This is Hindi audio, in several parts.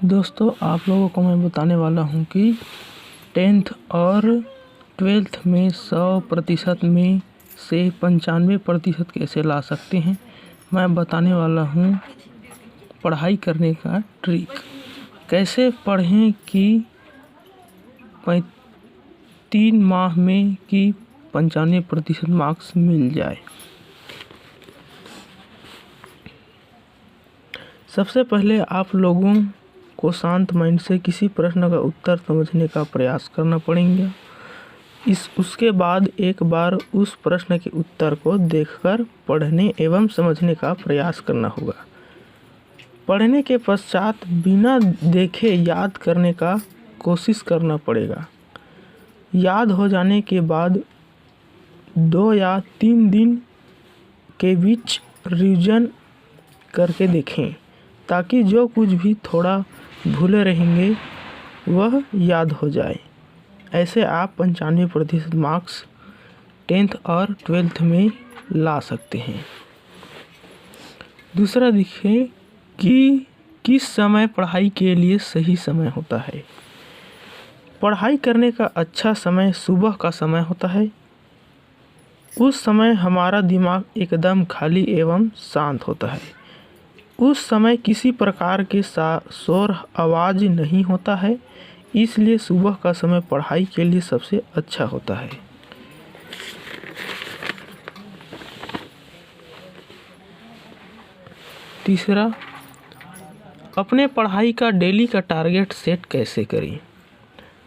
दोस्तों, आप लोगों को मैं बताने वाला हूँ कि 10th और 12th में 100% में से 95% कैसे ला सकते हैं। मैं बताने वाला हूँ पढ़ाई करने का ट्रिक। कैसे पढ़ें कि 3 माह में कि 95% मार्क्स मिल जाए। सबसे पहले आप लोगों को शांत माइंड से किसी प्रश्न का उत्तर समझने का प्रयास करना पड़ेगा। उसके बाद एक बार उस प्रश्न के उत्तर को देखकर पढ़ने एवं समझने का प्रयास करना होगा। पढ़ने के पश्चात बिना देखे याद करने का कोशिश करना पड़ेगा। याद हो जाने के बाद 2 या 3 दिन के बीच रिवीजन करके देखें, ताकि जो कुछ भी थोड़ा भूले रहेंगे वह याद हो जाए। ऐसे आप 95% मार्क्स 10th और 12th में ला सकते हैं। दूसरा देखिए कि किस समय पढ़ाई के लिए सही समय होता है। पढ़ाई करने का अच्छा समय सुबह का समय होता है। उस समय हमारा दिमाग एकदम खाली एवं शांत होता है। उस समय किसी प्रकार के शोर आवाज़ नहीं होता है, इसलिए सुबह का समय पढ़ाई के लिए सबसे अच्छा होता है। तीसरा, अपने पढ़ाई का डेली का टारगेट सेट कैसे करें।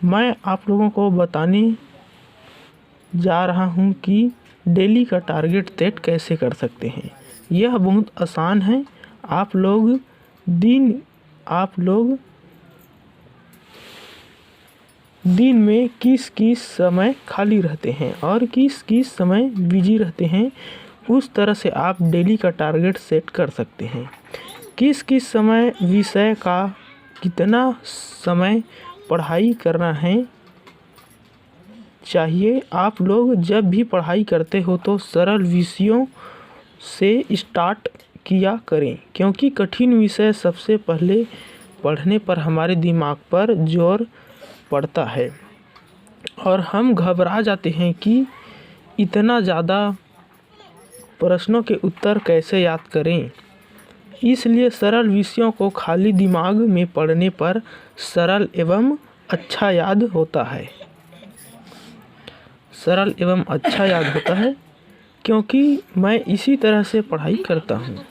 मैं आप लोगों को बताने जा रहा हूं कि डेली का टारगेट सेट कैसे कर सकते हैं। यह बहुत आसान है। आप लोग दिन में किस समय खाली रहते हैं और किस समय बिजी रहते हैं, उस तरह से आप डेली का टारगेट सेट कर सकते हैं। किस समय विषय का कितना समय पढ़ाई करना है चाहिए। आप लोग जब भी पढ़ाई करते हो तो सरल विषयों से स्टार्ट किया करें, क्योंकि कठिन विषय सबसे पहले पढ़ने पर हमारे दिमाग पर जोर पड़ता है और हम घबरा जाते हैं कि इतना ज़्यादा प्रश्नों के उत्तर कैसे याद करें। इसलिए सरल विषयों को खाली दिमाग में पढ़ने पर सरल एवं अच्छा याद होता है। क्योंकि मैं इसी तरह से पढ़ाई करता हूँ।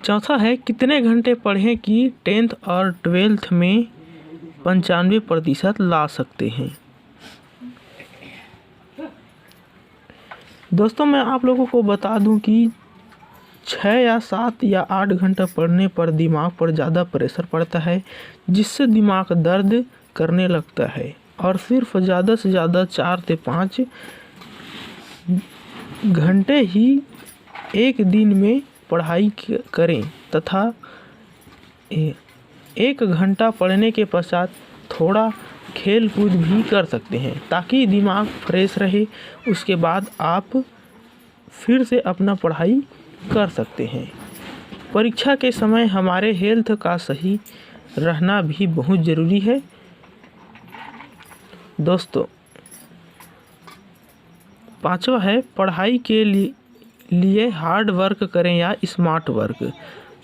चौथा है, कितने घंटे पढ़ें कि 10th और 12th में 95% ला सकते हैं। दोस्तों, मैं आप लोगों को बता दूं कि 6 या 7 या 8 घंटा पढ़ने पर दिमाग पर ज़्यादा प्रेशर पड़ता है, जिससे दिमाग दर्द करने लगता है। और सिर्फ ज़्यादा से ज़्यादा 4 से 5 घंटे ही एक दिन में पढ़ाई करें तथा 1 घंटा पढ़ने के पश्चात थोड़ा खेल कूद भी कर सकते हैं, ताकि दिमाग फ्रेश रहे। उसके बाद आप फिर से अपना पढ़ाई कर सकते हैं। परीक्षा के समय हमारे हेल्थ का सही रहना भी बहुत ज़रूरी है। दोस्तों, 5वां है, पढ़ाई के लिए हार्ड वर्क करें या स्मार्ट वर्क।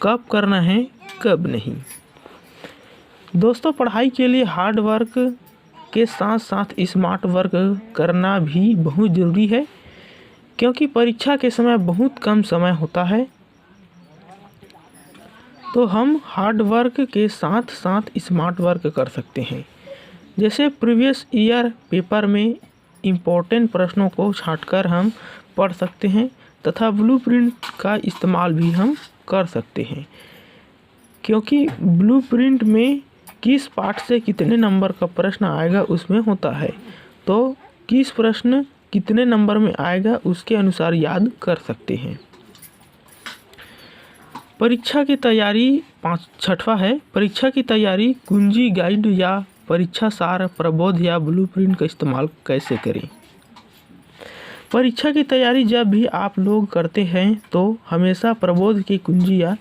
कब करना है, कब नहीं। दोस्तों, पढ़ाई के लिए हार्ड वर्क के साथ साथ स्मार्ट वर्क करना भी बहुत ज़रूरी है, क्योंकि परीक्षा के समय बहुत कम समय होता है। तो हम हार्ड वर्क के साथ साथ स्मार्ट वर्क कर सकते हैं। जैसे प्रीवियस ईयर पेपर में इम्पोर्टेंट प्रश्नों को छांटकर हम पढ़ सकते हैं तथा ब्लूप्रिंट का इस्तेमाल भी हम कर सकते हैं, क्योंकि ब्लूप्रिंट में किस पार्ट से कितने नंबर का प्रश्न आएगा उसमें होता है। तो किस प्रश्न कितने नंबर में आएगा उसके अनुसार याद कर सकते हैं। परीक्षा की तैयारी 6वां है, परीक्षा की तैयारी कुंजी गाइड या परीक्षा सार प्रबोध या ब्लूप्रिंट का इस्तेमाल कैसे करें। परीक्षा की तैयारी जब भी आप लोग करते हैं तो हमेशा प्रबोध की कुंजी या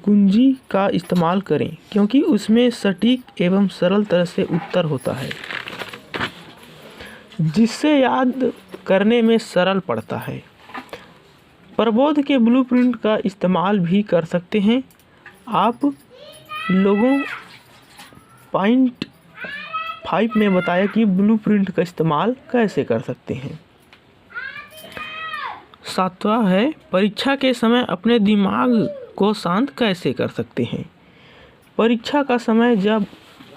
कुंजी का इस्तेमाल करें क्योंकि उसमें सटीक एवं सरल तरह से उत्तर होता है, जिससे याद करने में सरल पड़ता है। प्रबोध के ब्लूप्रिंट का इस्तेमाल भी कर सकते हैं। आप लोगों पॉइंट 5 में बताया कि ब्लूप्रिंट का इस्तेमाल कैसे कर सकते हैं। 7वां है परीक्षा के समय अपने दिमाग को शांत कैसे कर सकते हैं। परीक्षा का समय जब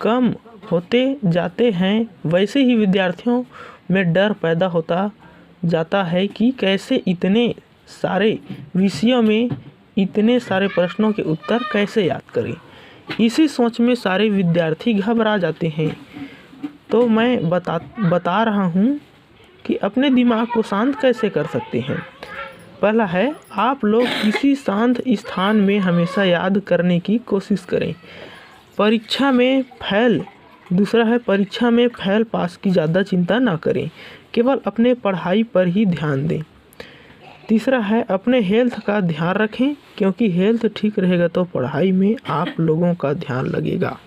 कम होते जाते हैं वैसे ही विद्यार्थियों में डर पैदा होता जाता है कि कैसे इतने सारे विषयों में इतने सारे प्रश्नों के उत्तर कैसे याद करें। इसी सोच में सारे विद्यार्थी घबरा जाते हैं। तो मैं बता रहा हूँ कि अपने दिमाग को शांत कैसे कर सकते हैं। पहला है, आप लोग किसी शांत स्थान में हमेशा याद करने की कोशिश करें। दूसरा है, परीक्षा में फेल पास की ज़्यादा चिंता ना करें, केवल अपने पढ़ाई पर ही ध्यान दें। तीसरा है, अपने हेल्थ का ध्यान रखें क्योंकि हेल्थ ठीक रहेगा तो पढ़ाई में आप लोगों का ध्यान लगेगा।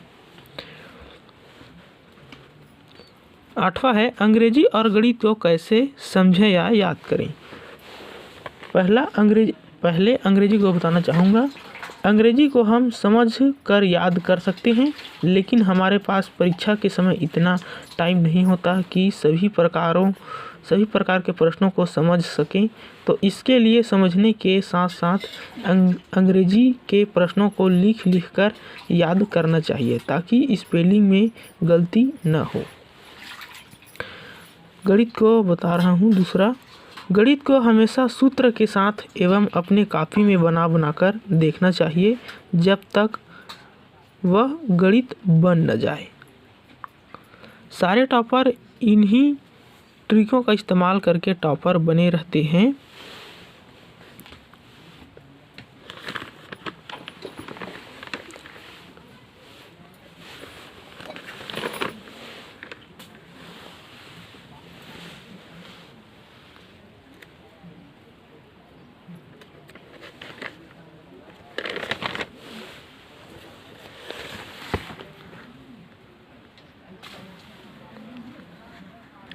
8वां है, अंग्रेजी और गणित को कैसे समझें या याद करें। पहले अंग्रेजी को बताना चाहूँगा। अंग्रेजी को हम समझ कर याद कर सकते हैं, लेकिन हमारे पास परीक्षा के समय इतना टाइम नहीं होता कि सभी प्रकार के प्रश्नों को समझ सकें। तो इसके लिए समझने के साथ साथ अंग्रेजी के प्रश्नों को लिख कर याद करना चाहिए ताकि स्पेलिंग में गलती न हो। गणित को बता रहा हूँ। दूसरा, गणित को हमेशा सूत्र के साथ एवं अपने कॉपी में बना कर देखना चाहिए जब तक वह गणित बन न जाए। सारे टॉपर इन्हीं ट्रिकों का इस्तेमाल करके टॉपर बने रहते हैं।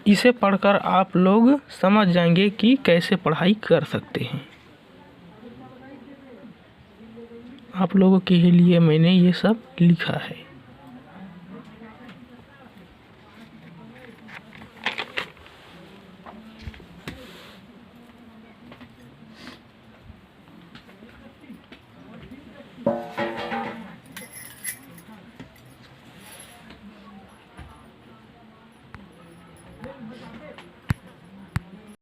इसे पढ़कर आप लोग समझ जाएंगे कि कैसे पढ़ाई कर सकते हैं। आप लोगों के लिए मैंने ये सब लिखा है।